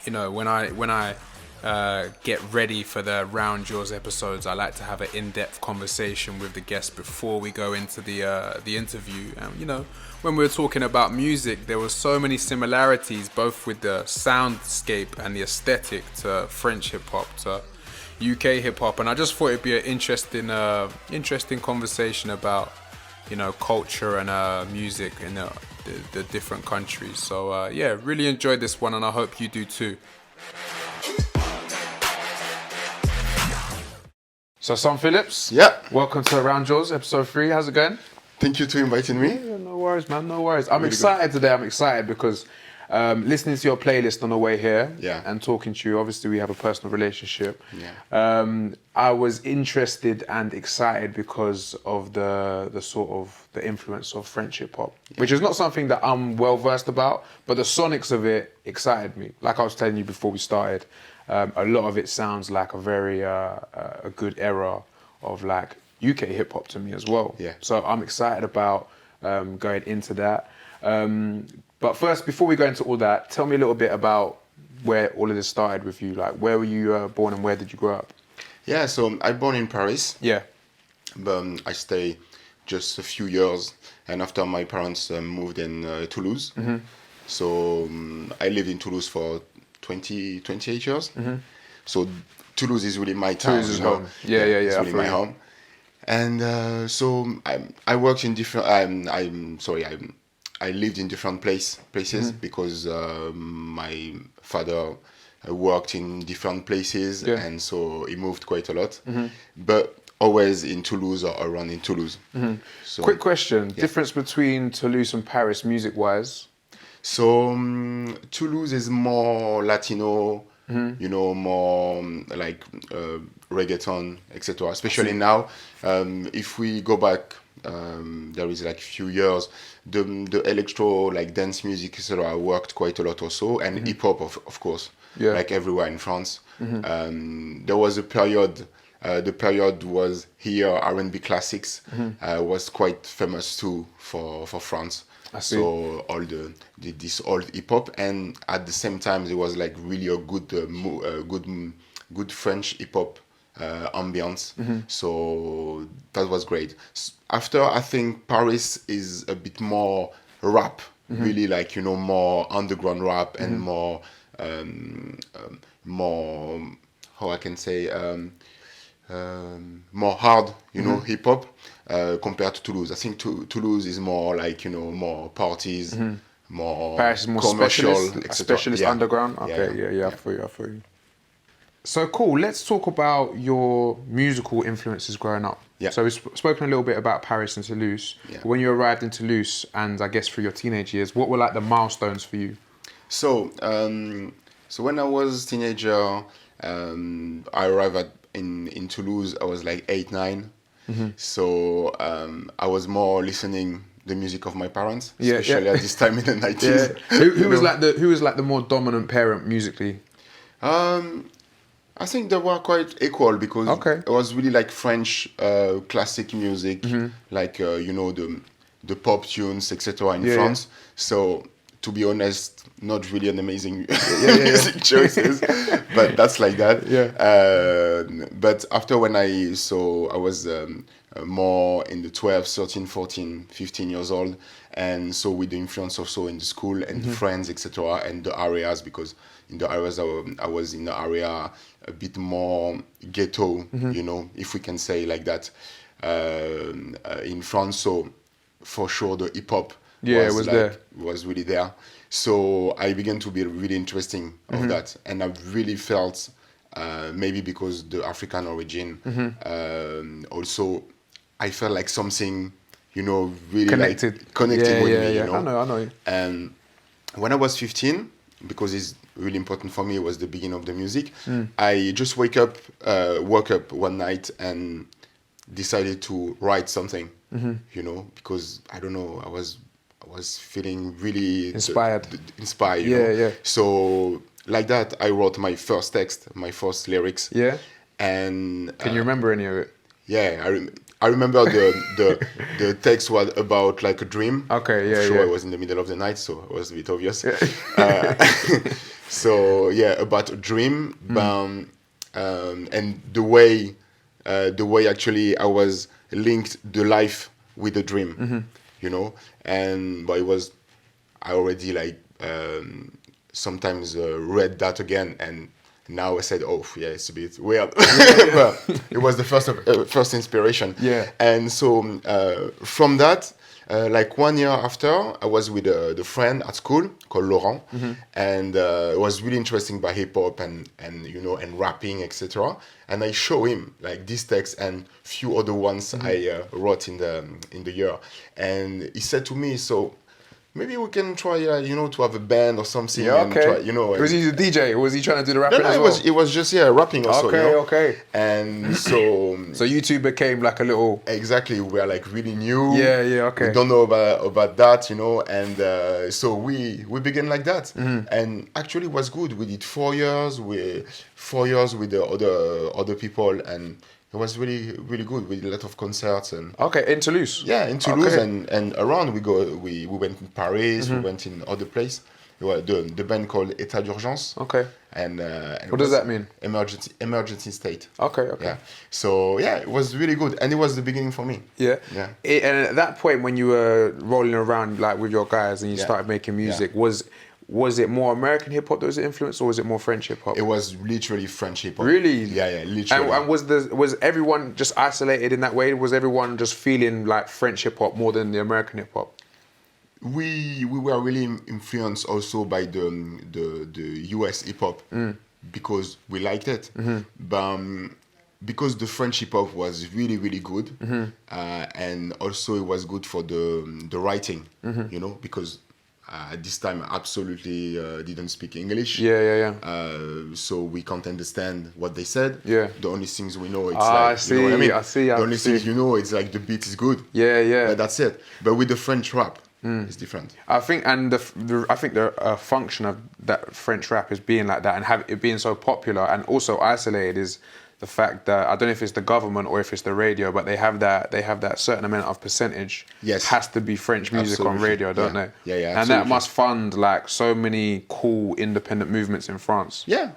you know, when I get ready for the RoundURS episodes, I like to have an in-depth conversation with the guests before we go into the interview. And you know, when we were talking about music, there were so many similarities, both with the soundscape and the aesthetic, to French hip hop, to UK hip hop, and I just thought it'd be an interesting conversation about, you know, culture and music in the different countries. So yeah, really enjoyed this one, and I hope you do too. So, Sam Phillips, Yeah. welcome to RoundURS episode 3. How's it going? Thank you for inviting me. Yeah, no worries, man. No worries. I'm Really excited today. I'm excited because listening to your playlist on the way here, Yeah. and talking to you. Obviously, we have a personal relationship. Yeah. I was interested and excited because of the sort of the influence of French hip hop, which is not something that I'm well versed about, but the sonics of it excited me. Like I was telling you before we started, a lot of it sounds like a very a good era of like UK hip hop to me as well. Yeah. So I'm excited about going into that. But first, before we go into all that, tell me a little bit about where all of this started with you. Like, where were you born and where did you grow up? Yeah, so I born in Paris, Yeah. but I stay just a few years, and after my parents moved in Toulouse. Mm-hmm. So I lived in Toulouse for 28 years. Mm-hmm. So Toulouse is really my town. Toulouse is you know? home. Yeah, It's I really feel my you. home. And so I worked in different. I lived in different places Mm-hmm. because my father worked in different places, Yeah. and so he moved quite a lot. Mm-hmm. But always in Toulouse or around in Toulouse. So, Quick question: difference between Toulouse and Paris, music-wise? So Toulouse is more Latino, you know, more like reggaeton, etc. Especially now, if we go back, there is like few years, the electro, like dance music, etc. worked quite a lot also, and hip hop, of course, Yeah. like everywhere in France. There was a period. The period was here. R&B classics was quite famous too for France. I see. So all this old hip hop, and at the same time there was like really a good French hip hop ambience. So that was great. After, I think Paris is a bit more rap, really, like, you know, more underground rap and more how I can say more hard, you know, hip hop compared to Toulouse. I think Toulouse is more like, you know, more parties, more Paris is more commercial, specialist, etc. specialist Yeah. underground. Okay, yeah. I feel you. So cool. Let's talk about your musical influences growing up. Yeah. So we've spoken a little bit about Paris and Toulouse. Yeah. When you arrived in Toulouse, and I guess through your teenage years, what were like the milestones for you? So so when I was teenager, I arrived in Toulouse. I was like 8, 9. So I was more listening the music of my parents, especially at this time in the 90s. Who was like the more dominant parent musically? I think they were quite equal because it was really like French classic music, like you know, the pop tunes, etc. in France. So to be honest, not really an amazing music choices, but that's like that. But after when I was more in the 12, 13, 14, 15 years old, and so with the influence also in the school and the friends, etc., and the areas, because in the areas I was in the area a bit more ghetto, you know, if we can say like that, in France. So for sure the hip hop was really there. So I began to be really interesting of that, and I really felt maybe because the African origin, also I felt like something, you know, really connected with me. You know? I know. And when I was 15, because it's really important for me, it was the beginning of the music. I just woke up one night and decided to write something, you know, because I don't know, I was feeling really inspired. You know? So like that, I wrote my first text, my first lyrics. Yeah. And can you remember any of it? Yeah, I remember the text was about like a dream. Okay, yeah, Sure, I was in the middle of the night, so it was a bit obvious. So yeah, about a dream, and the way actually I was linked the life with the dream, you know, and but it was I already like sometimes read that again, and now I said, oh yeah, it's a bit weird, but it was the first inspiration. Yeah. And so from that. Like 1 year after, I was with the friend at school called Laurent, and it was really interesting by hip hop and you know and rapping, etc. And I show him like this text and few other ones I wrote in the year, and he said to me, so maybe we can try, you know, to have a band or something. Yeah, and okay. try, you know. Was he the DJ? Or was he trying to do the rapping as well? It was just rapping also. Okay, you know? okay. And so. So you two became like a little. Exactly, we are like really new. Yeah, okay. We don't know about that, you know, and so we began like that, and actually it was good. We did 4 years. 4 years with the other people, and it was really really good. We did a lot of concerts and. Okay, in Toulouse. Yeah, in Toulouse and around we went in Paris. We went in other place. The band called État d'urgence. Okay. And what does that mean? Emergency state. Okay. Yeah. So yeah, it was really good, and it was the beginning for me. Yeah. Yeah. And at that point, when you were rolling around like with your guys and you started making music, was it more American hip hop that was influenced, or was it more French hip hop? It was literally French hip hop. Really? Yeah, literally. And was everyone just isolated in that way? Was everyone just feeling like French hip hop more than the American hip hop? We were really influenced also by the US hip hop because we liked it, but because the French hip hop was really really good, and also it was good for the writing, you know, because at this time I absolutely didn't speak English. Yeah. So we can't understand what they said. Yeah. The only things we know it's I see. You know what I mean? I see. The only things you know it's like the beat is good. Yeah. But that's it. But with the French rap, it's different. I think, and I think the function of that French rap is being like that and have it being so popular and also isolated is the fact that I don't know if it's the government or if it's the radio, but they have that certain amount of percentage. Yes. Has to be French music on radio, don't they? Yeah. And absolutely. that must fund like so many cool independent movements in France. Yeah.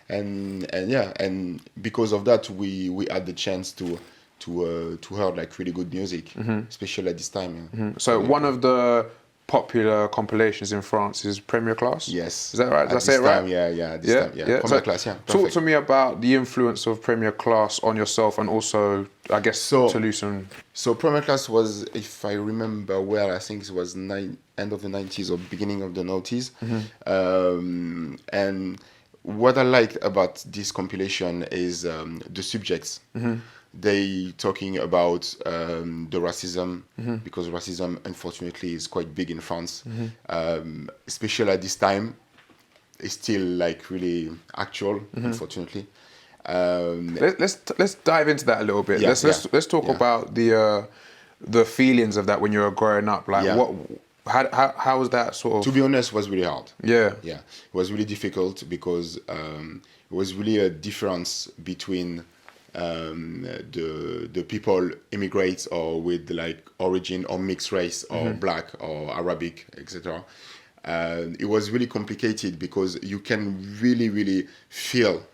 And because of that, we had the chance to hear like really good music, especially at this time. So one of the popular compilations in France is Premier Class. Yes. Is that right? Did I say it right? Yeah. Premier Class, yeah. Perfect. Talk to me about the influence of Premier Class on yourself and also, I guess, Toulouse. So Premier Class was, if I remember well, I think it was end of the 90s or beginning of the 90s. And what I liked about this compilation is the subjects. They talking about the racism, because racism unfortunately is quite big in France, especially at this time. It's still like really actual, unfortunately. Let's dive into that a little bit. Let's talk about the feelings of that when you were growing up. Like how was that sort of? To be honest, it was really hard. Yeah. It was really difficult because it was really a difference between the people immigrate or with like origin or mixed race or black or Arabic, etc. It was really complicated because you can really felt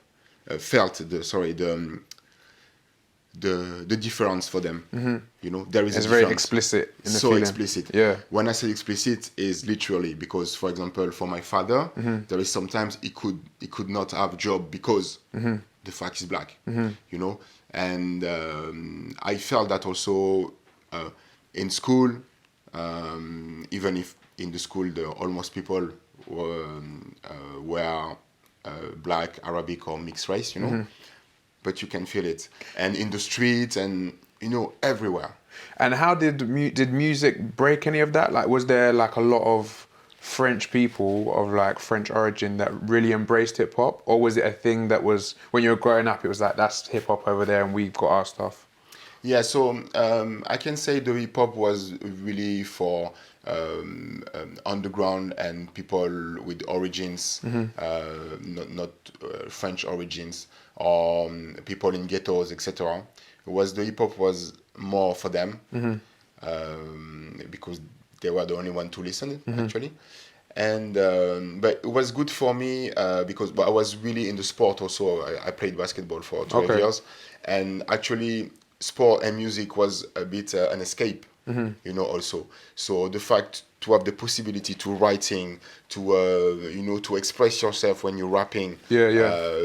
the difference for them. You know, there is it's a very difference. Explicit in the so feeling. Explicit. Yeah. When I say explicit, is literally because, for example, for my father, there is sometimes he could not have a job because the fact is black. You know, and I felt that also in school, even if in the school almost people were black, Arabic, or mixed race. You know. But you can feel it, and in the streets, and you know, everywhere. And how did music break any of that? Like, was there like a lot of French people of like French origin that really embraced hip hop, or was it a thing that was when you were growing up? It was like that's hip hop over there, and we've got our stuff. Yeah, so I can say the hip hop was really for underground and people with origins, not French origins, or people in ghettos, etc. The hip hop was more for them because they were the only one to listen actually, And but it was good for me because I was really in the sport also. I played basketball for 12 years, and actually sport and music was a bit an escape, you know, also. So the fact to have the possibility to writing, to you know, to express yourself when you're rapping,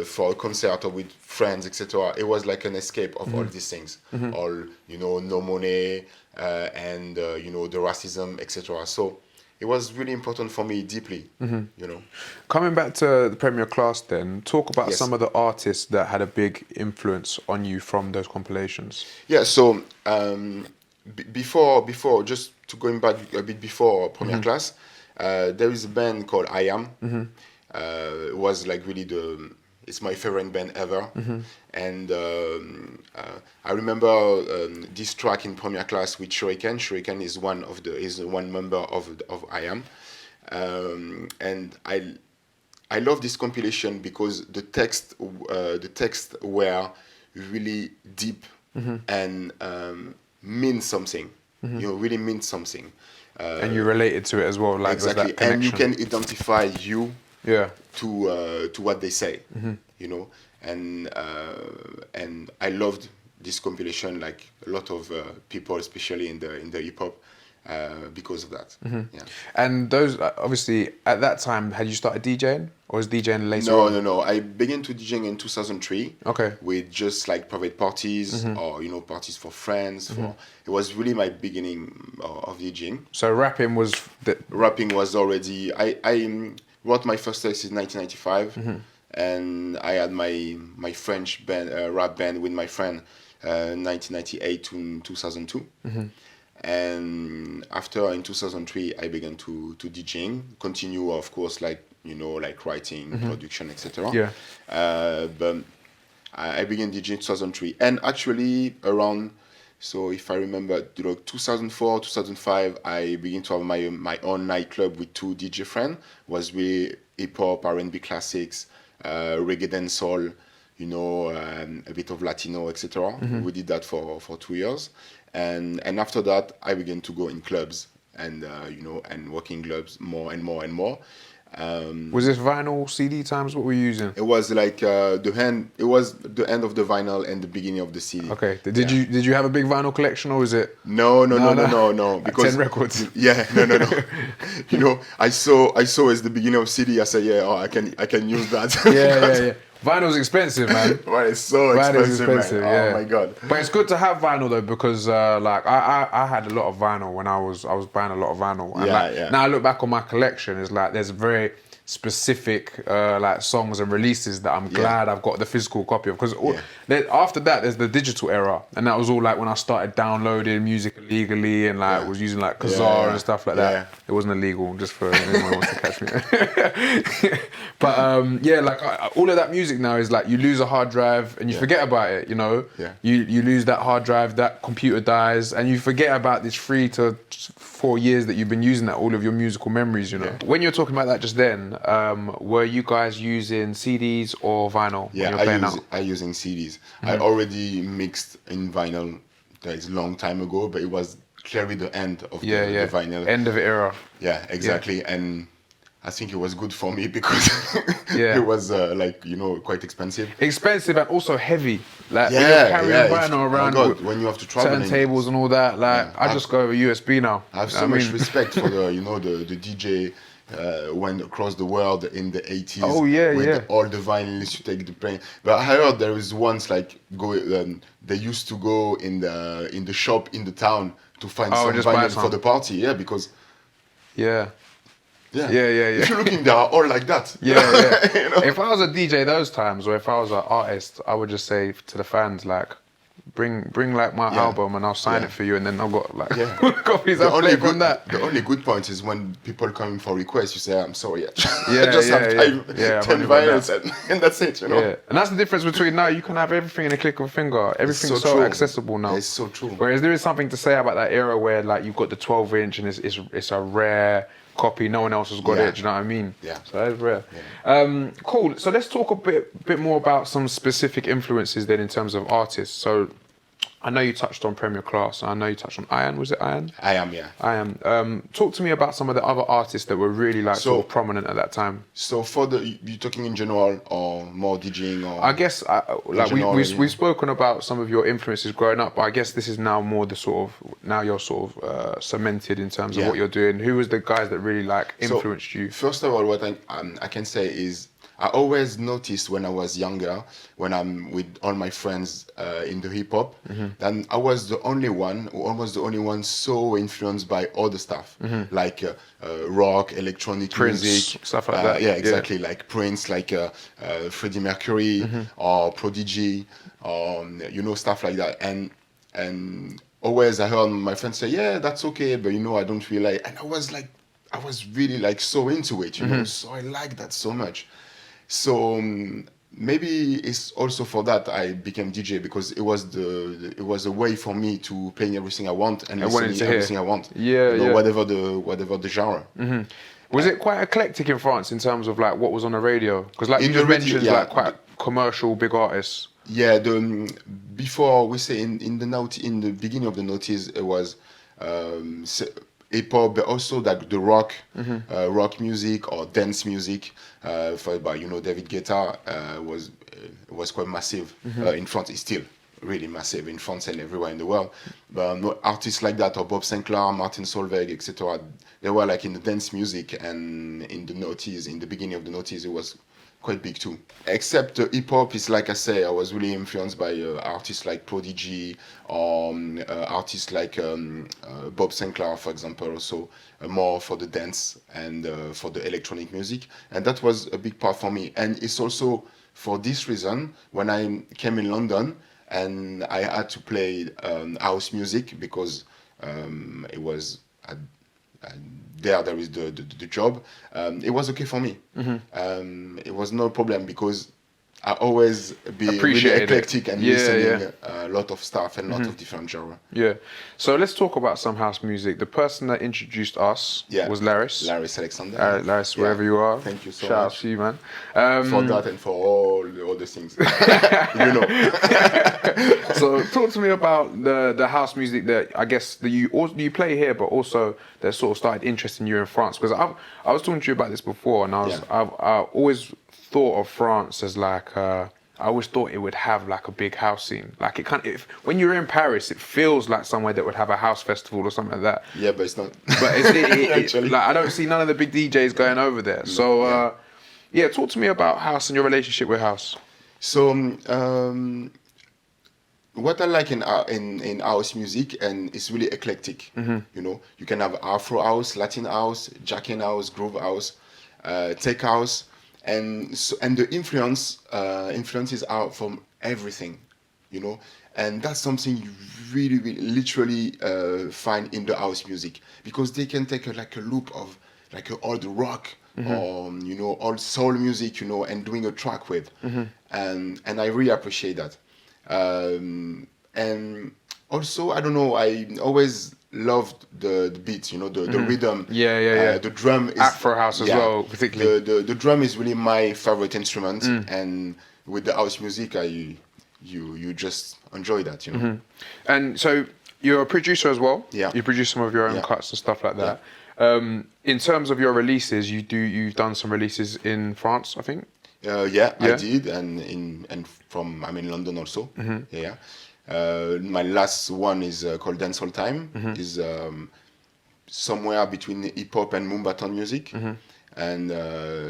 for a concert or with friends, etc. It was like an escape of all these things, all, you know, no money and you know, the racism, etc. So it was really important for me deeply, you know. Coming back to the Premier Class then, talk about some of the artists that had a big influence on you from those compilations. Yeah, so before, just to going back a bit before Premier Class, there is a band called I Am. It was like really it's my favorite band ever. And I remember this track in Premier Class with Shuriken. Shuriken is one member of I Am. And I love this compilation because the text were really deep and mean something. You know, really means something. And you related to it as well, like exactly. That and you can identify you to what they say, you know. And I loved this compilation, like a lot of people, especially in the hip hop, because of that. Yeah. And those, obviously, at that time, had you started DJing, or was DJing later on? No. I began to DJing in 2003. Okay. With just like private parties or, you know, parties for friends. It was really my beginning of DJing. So rapping was rapping was already. I wrote my first text in 1995, and I had my French band, rap band with my friend, 1998 to 2002. And after, in 2003, I began to DJing, continue, of course, like, you know, like writing, production, etc. Yeah. But I began DJing in 2003. And actually, around, so if I remember, you know, 2004, 2005, I began to have my own nightclub with two DJ friends. Was really hip-hop, R&B classics, reggae dancehall, you know, a bit of Latino, etc. We did that for 2 years. And after that, I began to go in clubs and, you know, and working clubs more and more and more. Was this vinyl, CD times? What were you using? It was like the end of the vinyl and the beginning of the CD. Okay. Did you have a big vinyl collection, or was it? No. Because 10 records. Yeah, no. You know, I saw as the beginning of CD. I said, I can use that. Yeah. Vinyl's expensive, man. Well, it's so expensive, man. Yeah. Oh my god. But it's good to have vinyl though, because like I had a lot of vinyl when I was buying a lot of vinyl. And now I look back on my collection, it's like there's very specific like songs and releases that I'm glad I've got the physical copy of, because after that there's the digital era, and that was all like when I started downloading music illegally and like was using like Kazaa and stuff like that. It wasn't illegal, just for anyone who wants to catch me. But like all of that music now is like you lose a hard drive and you forget about it, you know. You lose that hard drive, that computer dies, and you forget about this 3 to 4 years that you've been using that, all of your musical memories, you know. When you're talking about that just then, were you guys using CDs or vinyl? Yeah, I using CDs. I already mixed in vinyl. That is a long time ago, but it was clearly the end of the vinyl. End of the era. Yeah, exactly. And I think it was good for me because it was like, you know, quite expensive. Expensive and also heavy. Like when you're carrying vinyl around with when you have to travel turntables and all that. Like I just go over USB now. I have so much respect for the, you know, the DJ went across the world in the 80s. Oh yeah. All the vinyls to take the plane. But I heard there was once like they used to go in the shop in the town to find some vinyl for the party. Yeah, because. Yeah. If you're looking, they are all like that. You know? If I was a DJ those times, or if I was an artist, I would just say to the fans, like, bring like my album and I'll sign it for you, and then I've got like copies I'll play from that. The only good point is when people come in for requests, you say, I'm sorry, I just have 10 vinyls and that's it, you know. Yeah. And that's the difference between now, you can have everything in a click of a finger. Everything's so accessible now. It's so true. Whereas there is something to say about that era where like you've got the 12-inch and it's a rare copy, no one else has got it, do you know what I mean? Yeah. So that's rare. Cool. So let's talk a bit more about some specific influences then in terms of artists. So I know you touched on Premier Class. I know you touched on Ian. Was it Ian? I am, yeah. I am. Talk to me about some of the other artists that were really like sort of prominent at that time. So you talking in general or more DJing or? I guess like we've spoken about some of your influences growing up, but I guess this is now more the sort of now you're sort of cemented in terms of what you're doing. Who was the guys that really like influenced you? First of all, what I can say is I always noticed when I was younger, when I'm with all my friends in the hip hop, then I was the only one, or almost the only one, so influenced by other stuff, like rock, electronic music, stuff like that. Yeah, exactly, like Prince, like Freddie Mercury, or Prodigy, stuff like that. And always I heard my friends say, yeah, that's okay, but I don't feel like, and I was really like so into it, so I like that so much. So maybe it's also for that I became DJ, because it was a way for me to play everything I want and listening to everything I want. Whatever the genre. Was it quite eclectic in France in terms of like what was on the radio? Because like you just mentioned, like quite commercial, big artists. Yeah, before we say in the beginning of the notice, it was hip hop, but also like the rock music or dance music. By David Guetta was quite massive in France. It's still really massive in France and everywhere in the world. But artists like that, or Bob Sinclair, Martin Solveig, etc. They were like in the dance music, and in the beginning of the notice, it was quite big too. Except hip hop is, like I say, I was really influenced by artists like Prodigy, or artists like Bob Sinclair, for example, also more for the dance and for the electronic music. And that was a big part for me. And it's also for this reason, when I came in London and I had to play house music, because it was... there is the job. It was okay for me. It was no problem, because I always be really eclectic and listening a lot of stuff and a lot of different genres. Yeah. So let's talk about some house music. The person that introduced us was Laris. Laris Alexander. Laris, wherever you are. Thank you so much. Shout out to you, man. For that and for all the other things. So talk to me about the house music that I guess that you play here, but also that sort of started interesting you in France. Because I was talking to you about this before, and I always thought of France as like I always thought it would have like a big house scene. Like it kind of, when you're in Paris, it feels like somewhere that would have a house festival or something like that. Yeah, but it's not. But actually, like I don't see none of the big DJs going over there. So talk to me about house and your relationship with house. So what I like in house music, and it's really eclectic. You can have Afro house, Latin house, Jackin house, groove house, tech house. And the influences are from everything, and that's something you really, really literally find in the house music, because they can take a loop of like old rock or old soul music, and doing a track with, and I really appreciate that. And also, I don't know, I always loved the beats, the rhythm. The drum is Afro house as well, particularly. The drum is really my favorite instrument, and with the house music, you just enjoy that, And so you're a producer as well. Yeah. You produce some of your own cuts and stuff like that. In terms of your releases, you've done some releases in France, I think. I did, and I'm in London also. My last one is called Dancehall Time. Is somewhere between hip hop and Moombahton music, and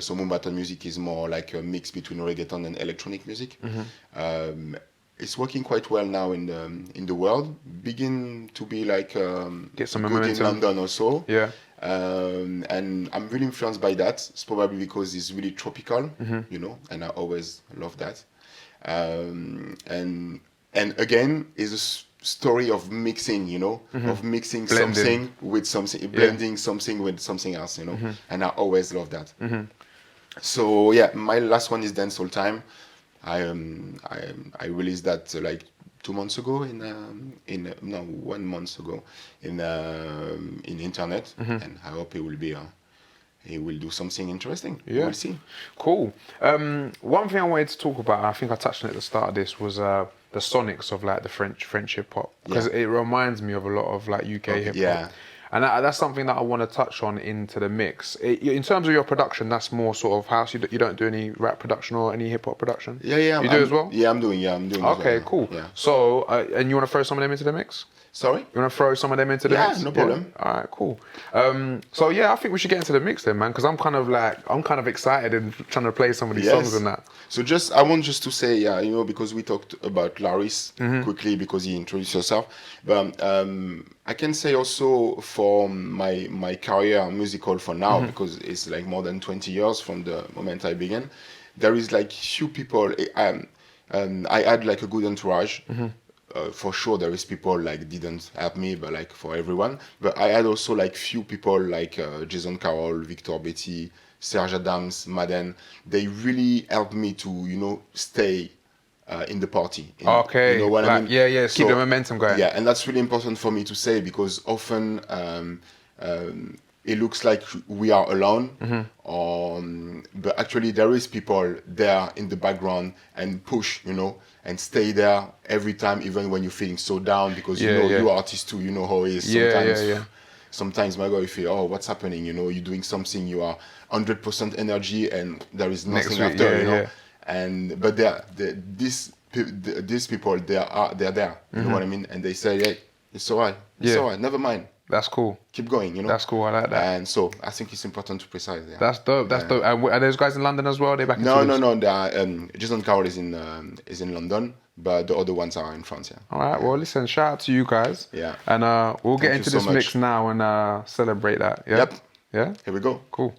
so Moombahton music is more like a mix between reggaeton and electronic music. It's working quite well now in the world. Begin to be like get some good momentum in London also. And I'm really influenced by that. It's probably because it's really tropical, and I always love that. And again, is a story of mixing, of mixing blending something with something, blending something with something else, and I always love that. So my last one is Dancehall Time. I released that like 2 months ago 1 month ago in internet, and I hope it will be he will do something interesting. We'll see. Cool. One thing I wanted to talk about, I think I touched on it at the start of this, was the sonics of like the French hip hop, because it reminds me of a lot of like UK hip hop. And that's something that I want to touch on into the mix. In terms of your production, that's more sort of house. You don't do any rap production or any hip hop production? Yeah. You do as well? Yeah, I'm doing. Okay, cool. Yeah. So, and you want to throw some of them into the mix? Sorry? You want to throw some of them into the mix? Yeah, no problem. All right, cool. So yeah, I think we should get into the mix then, man, because I'm kind of excited and trying to play some of these songs and that. So I want just to say, you know, because we talked about Laris quickly because he introduced himself, but I can say also for my career musical for now, because it's like more than 20 years from the moment I began, there is like few people. I had like a good entourage. For sure there is people like didn't help me, but like for everyone, but I had also like few people like Jason Carroll, Victor Betty, Serge Adams, Madden. They really helped me to, you know, stay in the party. Okay, you know what I mean? Yeah, keep the momentum going. Yeah, and that's really important for me to say, because often it looks like we are alone, but actually there is people there in the background and push, you know, and stay there every time, even when you're feeling so down, because you know, you artists too, you know how it is. Sometimes, my God, you feel, oh, what's happening? You know, you're doing something, you are 100% energy, and there is nothing after, you know. And but these people, they're there. You know what I mean? And they say, hey, it's alright, never mind. That's cool. Keep going, you know. That's cool. I like that. And so I think it's important to precise. Yeah. That's dope. That's dope. And are those guys in London as well? Are they back in Toulouse? No. They are, Jason Carroll is in London, but the other ones are in France. Yeah. All right. Well, listen. Shout out to you guys. Yeah. And we'll get into this mix now and celebrate that. Yeah. Yep. Yeah. Here we go. Cool.